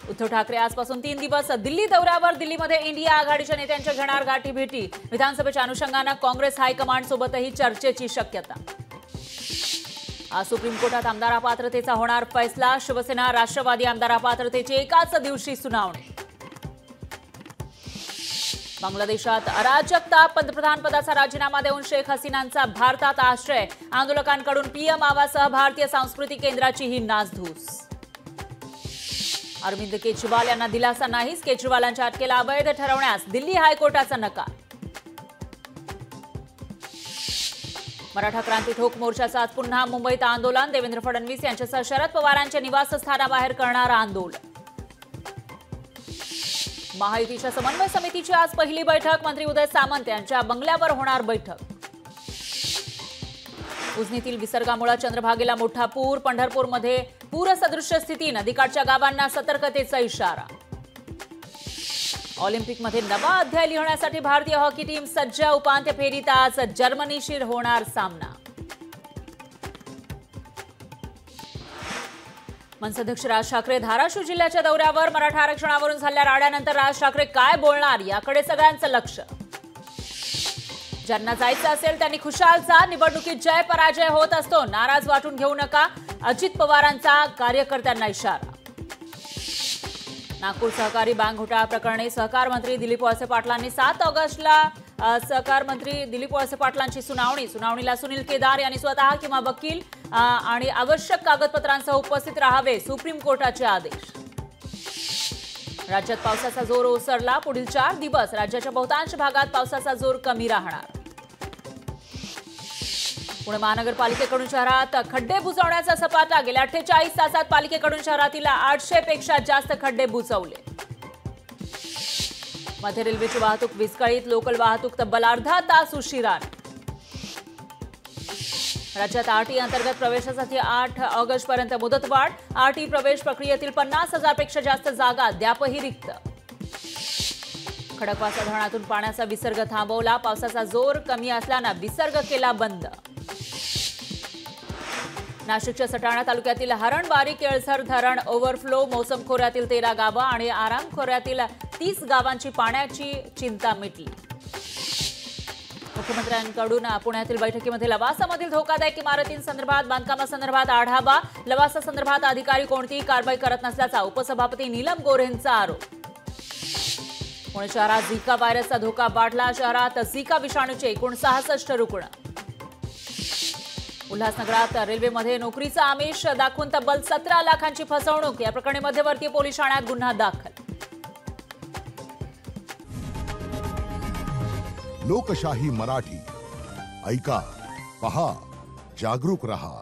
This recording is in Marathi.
उद्धव ठाकरे आजपासून 3 दिवस दिल्ली दौऱ्यावर। दिल्लीमध्ये इंडिया आघाडीच्या नेत्यांच्या घेणार गाठीभेटी। विधानसभेच्या अनुषंगाने काँग्रेस हायकमांड सोबतही चर्चेची शक्यता। आज सुप्रीम कोर्टात आमदार अपात्रतेचा होणार फैसला। शिवसेना राष्ट्रवादी आमदार अपात्रतेची एकाच दिवशी सुनावणी। बांगलादेशात अराजकता। पंतप्रधान पदाचा राजीनामा देऊन शेख हसीनांचा भारतात आश्रय। आंदोलकांकडून पीएम आवाससह भारतीय सांस्कृतिक केंद्राची ही नासधूस। अरविंद केजरीवाल यांना दिलासा नाहीच। केजरीवालांच्या अटकेला अवैध ठरवण्यास दिल्ली हायकोर्टाचा नकार। मराठा क्रांती ठोक मोर्चाचं आज पुन्हा मुंबईत आंदोलन। देवेंद्र फडणवीस यांच्यासह शरद पवारांच्या निवासस्थानाबाहेर करणार आंदोलन। महायुतीच्या समन्वय समितीची आज पहिली बैठक। मंत्री उदय सामंत यांच्या बंगल्यावर होणार बैठक। उजनीतील विसर्गामुळे चंद्रभागेला मोठा पूर। पंढरपूरमध्ये पूरसदृश्य स्थिती। नदीकाठच्या गावांना सतर्कतेचा इशारा। ऑलिम्पिकमध्ये नवा अध्याय लिहिण्यासाठी भारतीय हॉकी टीम सज्ज। उपांत्य फेरीत आज जर्मनीशी होणार सामना। मनसेअध्यक्ष राज ठाकरे धाराशिव जिल्ह्याच्या दौऱ्यावर। मराठा आरक्षणावरून झालेल्या राड्यानंतर राज ठाकरे काय बोलणार याकडे सगळ्यांचं लक्ष। ज्यांना जायचं असेल त्यांनी खुशाल जा। निवडणुकीत जय पराजय होत असतो, नाराज वाटून घेऊ नका। अजित पवारांचा कार्यकर्त्यांना इशारा। नागपूर सहकारी बँक घोटाळा प्रकरणी सहकार मंत्री दिलीप वळसे पाटलांनी 7 ऑगस्टला सहकार मंत्री दिलीप वळसे पाटलांची सुनावणीला सुनील केदार यांनी स्वतः किंवा वकील आणि आवश्यक कागदपत्रांसह उपस्थित राहावे। सुप्रीम कोर्टाचे आदेश। राज्यात पावसाचा जोर ओसरला। पुढील 4 दिवस राज्याच्या बहुतांश भागात पावसाचा जोर कमी राहणार। पुणे महानगरपालिकेकडून शहरात खड्डे बुजवण्याचा सपाटा। गेल्या 48 तासात पालिकेकडून शहरातील 800 पेक्षा जास्त खड्डे बुजवले। मध्य रेल्वेची वाहतूक विस्कळीत। लोकल वाहतूक तब्बल अर्धा तास उशिराने। राज्यात आरटी अंतर्गत प्रवेशासाठी 8 ऑगस्टपर्यंत मुदतवाढ। आरटी प्रवेश प्रक्रियेतील 50,000 पेक्षा जास्त जागा अद्यापही रिक्त। खडकवासला धरणातून पाण्याचा विसर्ग थांबवला। पावसाचा जोर कमी असल्याने विसर्ग केला बंद। नाशिकच्या सटाणा तालुक्यातील हरणबारी केळझर धरण ओव्हरफ्लो। मोसम खोऱ्यातील 13 गावं आणि आराम खोऱ्यातील 30 गावांची पाण्याची चिंता मिटली। मुख्यमंत्र्यांकडून पुण्यातील बैठकीमध्ये लवासामधील धोकादायक इमारतींसंदर्भात बांधकामासंदर्भात आढावा। लवासासंदर्भात अधिकारी कोणतीही कारवाई करत नसल्याचा उपसभापती नीलम गोऱ्हेंचा आरोप। पुणे शहरात झिका व्हायरसचा धोका वाढला। शहरात झिका विषाणूचे एकूण 66 रुग्ण। उल्हासनगरात रेल्वेमध्ये नोकरीचा आमिष दाखवून तब्बल 17 लाखांची फसवणूक। या प्रकरणी मध्यवर्ती पोलीस ठाण्यात गुन्हा दाखल। लोकशाही मराठी ऐका, पहा, जागरूक रहा।